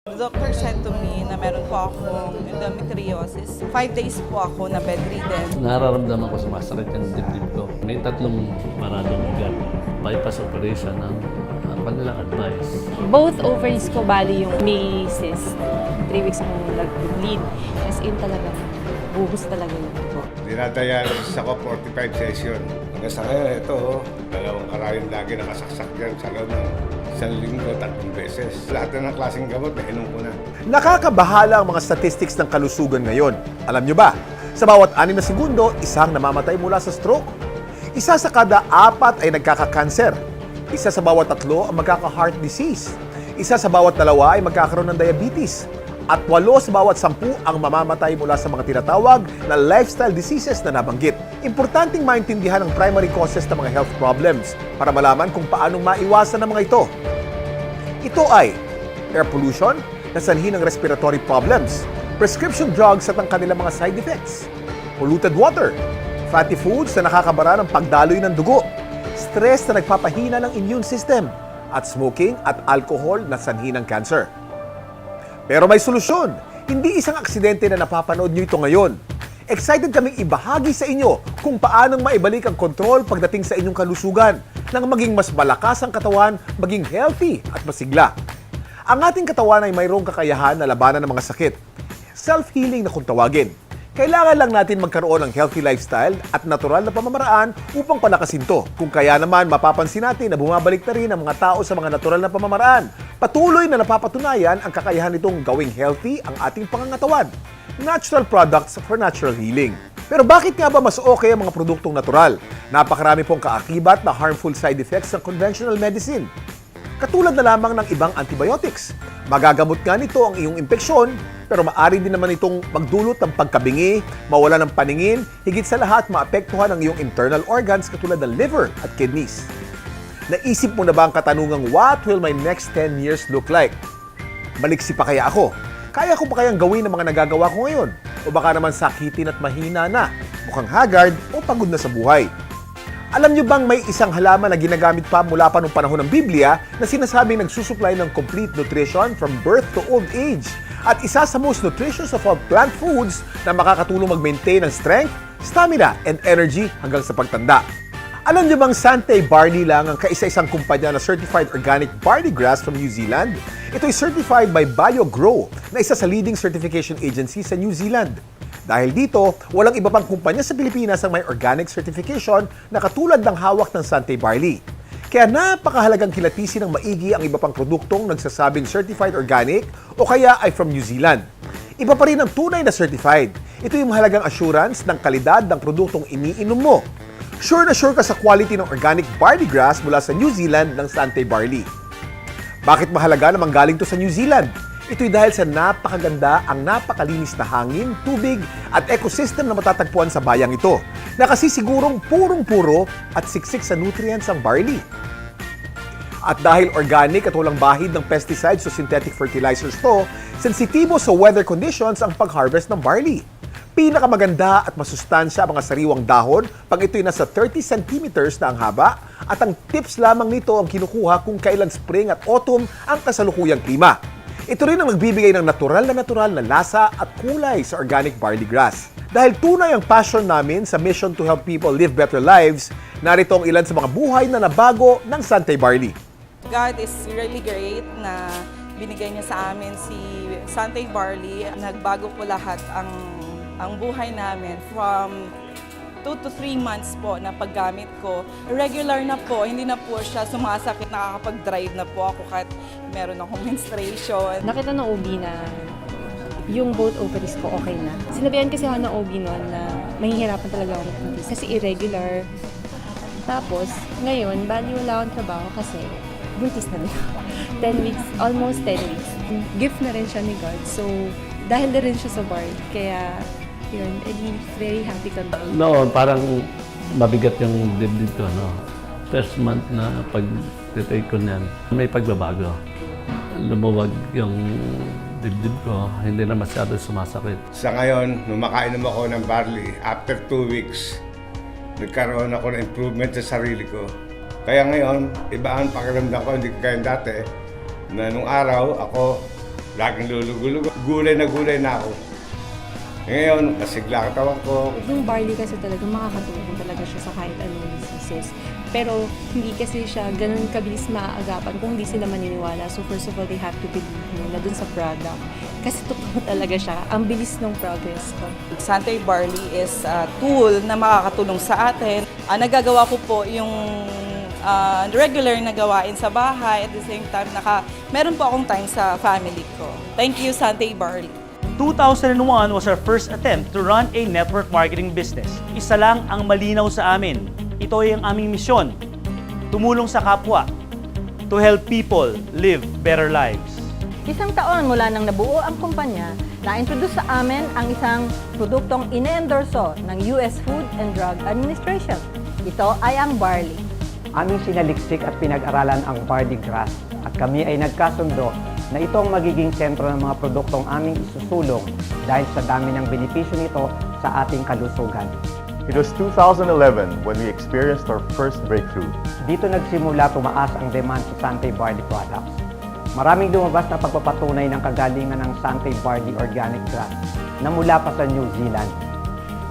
The doctor said to me na meron po akong endometriosis. 5 days po ako na bedridden. Nararamdaman ko sumasakit yung dibdib ko. May tatlong maradong ugat. Bypass operation ang kanilang advice. Both ovaries ko bali yung may cyst. 3 weeks akong nag-bleed. As in talaga, buhos talaga yun po. Dinadialysis ako 45 session. Hanggang sa ngayon, ito, dalawang karayong lagi nakasaksak dyan sa loob ng 1 linggo, 3 beses. Lahat ng klaseng gamot, nainom ko na. Nakakabahala ang mga statistics ng kalusugan ngayon. Alam nyo ba, sa bawat 6 na segundo, isang namamatay mula sa stroke. Isa sa kada 4 ay nagkaka-cancer. Isa sa bawat 3 ang magkaka-heart disease. Isa sa bawat 2 ay magkakaroon ng diabetes. At 8 sa bawat 10 ang mamamatay mula sa mga tinatawag na lifestyle diseases na nabanggit. Importanteng maintindihan ang primary causes ng mga health problems para malaman kung paano maiwasan ang mga ito. Ito ay air pollution na sanhi ng respiratory problems, prescription drugs at ang kanilang mga side effects, polluted water, fatty foods na nakakabara ng pagdaloy ng dugo, stress na nagpapahina ng immune system, at smoking at alcohol na sanhi ng cancer. Pero may solusyon. Hindi isang aksidente na napapanood nyo ito ngayon. Excited kaming ibahagi sa inyo kung paanong maibalik ang kontrol pagdating sa inyong kalusugan nang maging mas malakas ang katawan, maging healthy at masigla. Ang ating katawan ay mayroong kakayahan na labanan ng mga sakit. Self-healing na kung tawagin. Kailangan lang natin magkaroon ng healthy lifestyle at natural na pamamaraan upang palakasin to. Kung kaya naman, mapapansin natin na bumabalik na rin ang mga tao sa mga natural na pamamaraan. Patuloy na napapatunayan ang kakayahan nitong gawing healthy ang ating pangangatawan. Natural products for natural healing. Pero bakit nga ba mas okay ang mga produktong natural? Napakarami pong kaakibat na harmful side effects ng conventional medicine. Katulad na lamang ng ibang antibiotics. Magagamot nga nito ang iyong impeksyon, pero maaari din naman itong magdulot ng pagkabingi, mawala ng paningin, higit sa lahat maapektuhan ang iyong internal organs katulad ng liver at kidneys. Naisip mo na ba ang katanungang, what will my next 10 years look like? Maliksi pa kaya ako? Kaya ko pa kayang gawin ang mga nagagawa ko ngayon? O baka naman sakitin at mahina na, mukhang haggard o pagod na sa buhay? Alam nyo bang may isang halaman na ginagamit pa mula pa noong panahon ng Biblia na sinasabing nagsusupply ng complete nutrition from birth to old age? At isa sa most nutritious of all plant foods na makakatulong mag-maintain ng strength, stamina, and energy hanggang sa pagtanda. Alam nyo bang Sante Barley lang ang kaisa-isang kumpanya na certified organic barley grass from New Zealand? Ito ay certified by BioGrow na isa sa leading certification agency sa New Zealand. Dahil dito, walang iba pang kumpanya sa Pilipinas ang may organic certification na katulad ng hawak ng Sante Barley. Kaya napakahalagang kilatisin ng maigi ang iba pang produktong nagsasabing certified organic o kaya ay from New Zealand. Iba pa rin ang tunay na certified. Ito yung mahalagang assurance ng kalidad ng produktong iniinom mo. Sure na sure ka sa quality ng organic barley grass mula sa New Zealand ng Sante Barley. Bakit mahalaga na manggaling to sa New Zealand? Ito'y dahil sa napakaganda ang napakalinis na hangin, tubig at ecosystem na matatagpuan sa bayang ito na kasi sigurong purong-puro at siksik sa nutrients ang barley. At dahil organic at walang bahid ng pesticides o synthetic fertilizers to, sensitibo sa weather conditions ang pag-harvest ng barley. Pinakamaganda at masustansya ang mga sariwang dahon pag ito'y nasa 30 centimeters na ang haba at ang tips lamang nito ang kinukuha kung kailan spring at autumn ang kasalukuyang klima. Ito rin ang nagbibigay ng natural na lasa at kulay sa organic barley grass. Dahil tunay ang passion namin sa mission to help people live better lives, narito ang ilan sa mga buhay na nabago ng Sante Barley. God is really great na binigay niya sa amin si Sante Barley. Nagbago po lahat ang buhay namin from 2 to 3 months po na paggamit ko. Regular na po, hindi na po siya sumasakit, nakakapag-drive na po ako kahit meron akong menstruation. Nakita ng OB na yung both ovaries ko okay na. Sinabihan kasi ako ng OB noon na mahihirapan talaga ako mag-buntis kasi irregular. Tapos, ngayon, bali wala akong trabaho kasi buntis na rin ako. 10 weeks, almost 10 weeks. Gift na rin siya ni God. So, dahil na rin siya sa bar. Kaya, yun, very happy ka daw. Noon, parang mabigat yung dibdib ko, no? First month na pag-take ko niyan, may pagbabago. Lumuwag yung dibdib ko, hindi na masyado sumasakit. Sa ngayon, nung makainom ako ng barley, after 2 weeks, nagkaroon ako ng improvement sa sarili ko. Kaya ngayon, iba ang pakiramdam ko, hindi ko kaya dati, na nung araw ako Laging lulugo-lugo. Gulay na ako. Ngayon, nasigla katawan ko. Yung barley kasi talaga makakatulong talaga siya sa kahit anong diseases. Pero hindi kasi siya ganun kabilis maaagapan kung hindi sila maniniwala. So first of all, they have to believe na dun sa product. Kasi totoo talaga siya. Ang bilis ng progress ko. Santay Barley is a tool na makakatulong sa atin. Nagagawa ko po yung regular na gawain sa bahay. At the same time, meron po akong time sa family ko. Thank you, Santay Barley. 2001 was our first attempt to run a network marketing business. Isa lang ang malinaw sa amin. Ito ay ang aming misyon. Tumulong sa kapwa. To help people live better lives. Isang taon mula nang nabuo ang kumpanya, na-introduce sa amin ang isang produktong ine-endorso ng US Food and Drug Administration. Ito ay ang barley. Aming sinaliksik at pinag-aralan ang barley grass at kami ay nagkasundo na ito ang magiging sentro ng mga produktong aming isusulong dahil sa dami ng benepisyo nito sa ating kalusugan. It was 2011 when we experienced our first breakthrough. Dito nagsimula tumaas ang demand sa Santay Barley products. Maraming lumabas na pagpapatunay ng kagalingan ng Santay Barley Organic Grass na mula pa sa New Zealand.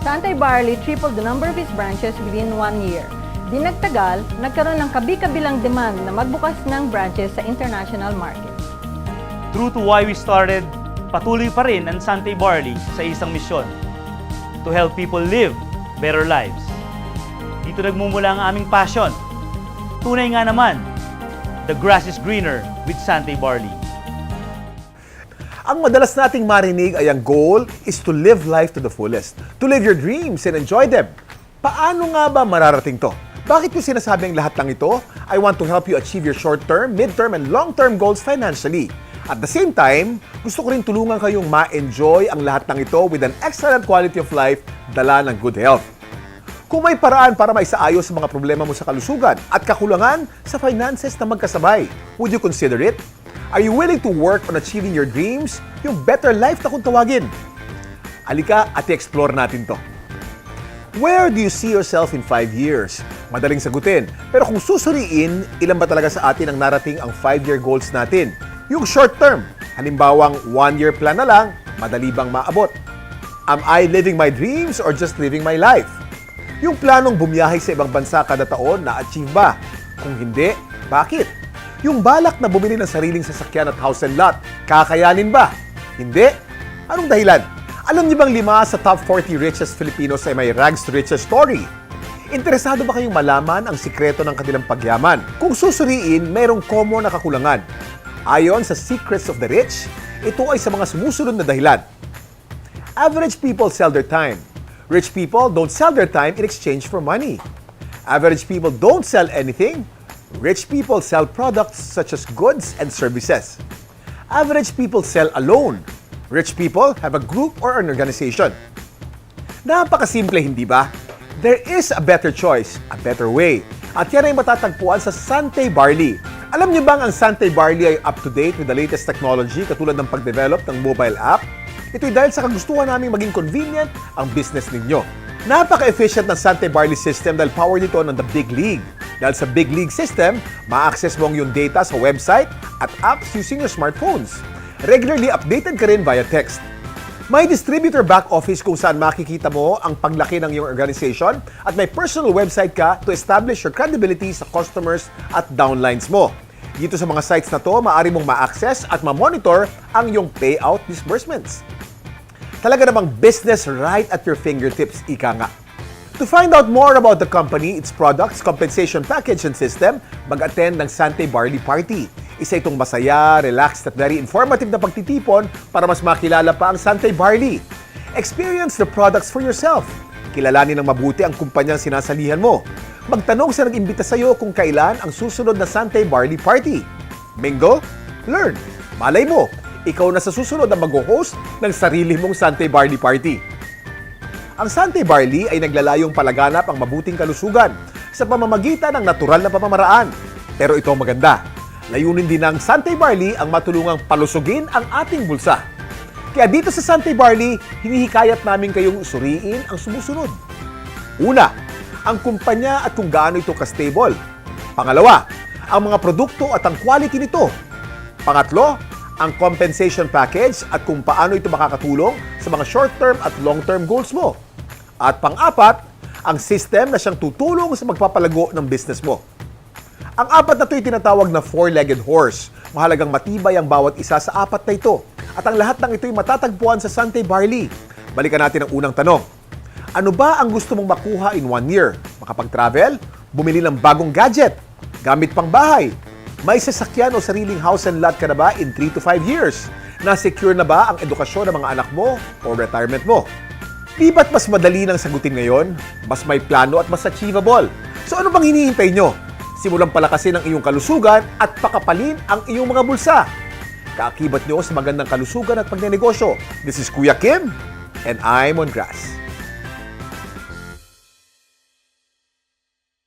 Santay Barley tripled the number of its branches within 1 year. Di nagtagal, nagkaroon ng kabi-kabilang demand na magbukas ng branches sa international market. True to why we started, patuloy pa rin ang Santay Barley sa isang misyon. To help people live better lives. Dito nagmumula ang aming passion. Tunay nga naman, the grass is greener with Santay Barley. Ang madalas nating marinig ay ang goal is to live life to the fullest. To live your dreams and enjoy them. Paano nga ba mararating to? Bakit ko sinasabing lahat ng ito? I want to help you achieve your short-term, mid-term, and long-term goals financially. At the same time, gusto ko rin tulungan kayong ma-enjoy ang lahat ng ito with an excellent quality of life, dala ng good health. Kung may paraan para maisaayos sa mga problema mo sa kalusugan at kakulangan sa finances na magkasabay, would you consider it? Are you willing to work on achieving your dreams? Yung better life na kung tawagin. Halika at i-explore natin to. Where do you see yourself in 5 years? Madaling sagutin. Pero kung susuriin, ilan ba talaga sa atin ang narating ang 5-year goals natin? Yung short term, halimbawang 1-year plan na lang, madali bang maabot? Am I living my dreams or just living my life? Yung planong bumiyahe sa ibang bansa kada taon, na-achieve ba? Kung hindi, bakit? Yung balak na bumili ng sariling sasakyan at house and lot, kakayanin ba? Hindi? Anong dahilan? Alam niyo bang 5 sa top 40 richest Filipinos ay may rags to riches story? Interesado ba kayong malaman ang sikreto ng kanilang pagyaman? Kung susuriin, mayroong common na kakulangan. Ayon sa Secrets of the Rich, ito ay sa mga sumusunod na dahilan. Average people sell their time. Rich people don't sell their time in exchange for money. Average people don't sell anything. Rich people sell products such as goods and services. Average people sell alone. Rich people have a group or an organization. Napakasimple, hindi ba? There is a better choice, a better way. At yan ay matatagpuan sa Santay Barley. Alam niyo bang ang Santay Barley ay up-to-date with the latest technology katulad ng pag-develop ng mobile app? Ito'y dahil sa kagustuhan namin maging convenient ang business ninyo. Napaka-efficient ng Santay Barley system dahil power nito ng The Big League. Dahil sa Big League system, ma-access mo ang iyong data sa website at apps using your smartphones. Regularly updated ka rin via text. May distributor back office kung saan makikita mo ang paglaki ng iyong organization at may personal website ka to establish your credibility sa customers at downlines mo. Dito sa mga sites na to, maaari mong ma-access at ma-monitor ang iyong payout disbursements. Talaga namang business right at your fingertips, ika nga. To find out more about the company, its products, compensation package and system, mag-attend ng Santay Barley Party. Isa itong masaya, relaxed at very informative na pagtitipon para mas makilala pa ang Santay Barley. Experience the products for yourself. Kilalanin ng mabuti ang kumpanyang sinasalihan mo. Magtanong sa nag-imbita sa iyo kung kailan ang susunod na Santay Barley Party. Mingle, learn. Malay mo, ikaw na sa susunod na mag-host ng sarili mong Santay Barley Party. Ang Santay Barley ay naglalayong palaganap ang mabuting kalusugan sa pamamagitan ng natural na pamamaraan. Pero ito ang maganda. Layunin din ng Santay Barley ang matulungang palusugin ang ating bulsa. Kaya dito sa Santay Barley, hinihikayat namin kayong suriin ang sumusunod. Una, ang kumpanya at kung gaano ito ka-stable. Pangalawa, ang mga produkto at ang quality nito. Pangatlo, ang compensation package at kung paano ito makakatulong sa mga short-term at long-term goals mo. At pang-apat, ang system na siyang tutulong sa magpapalago ng business mo. Ang apat na ito ay tinatawag na four-legged horse. Mahalagang matibay ang bawat isa sa apat na ito. At ang lahat ng ito ay matatagpuan sa Sante Barley. Balikan natin ang unang tanong. Ano ba ang gusto mong makuha in 1 year? Makapag-travel? Bumili ng bagong gadget? Gamit pang bahay? May sasakyan o sariling house and lot ka na ba in 3 to 5 years? Na-secure na ba ang edukasyon ng mga anak mo o retirement mo? Di ba't mas madali nang sagutin ngayon? Mas may plano at mas achievable. So ano bang hinihintay nyo? Simulang palakasin ang iyong kalusugan at pakapalin ang iyong mga bulsa. Kaakibat nyo sa magandang kalusugan at pagnenegosyo. This is Kuya Kim, and I'm on grass.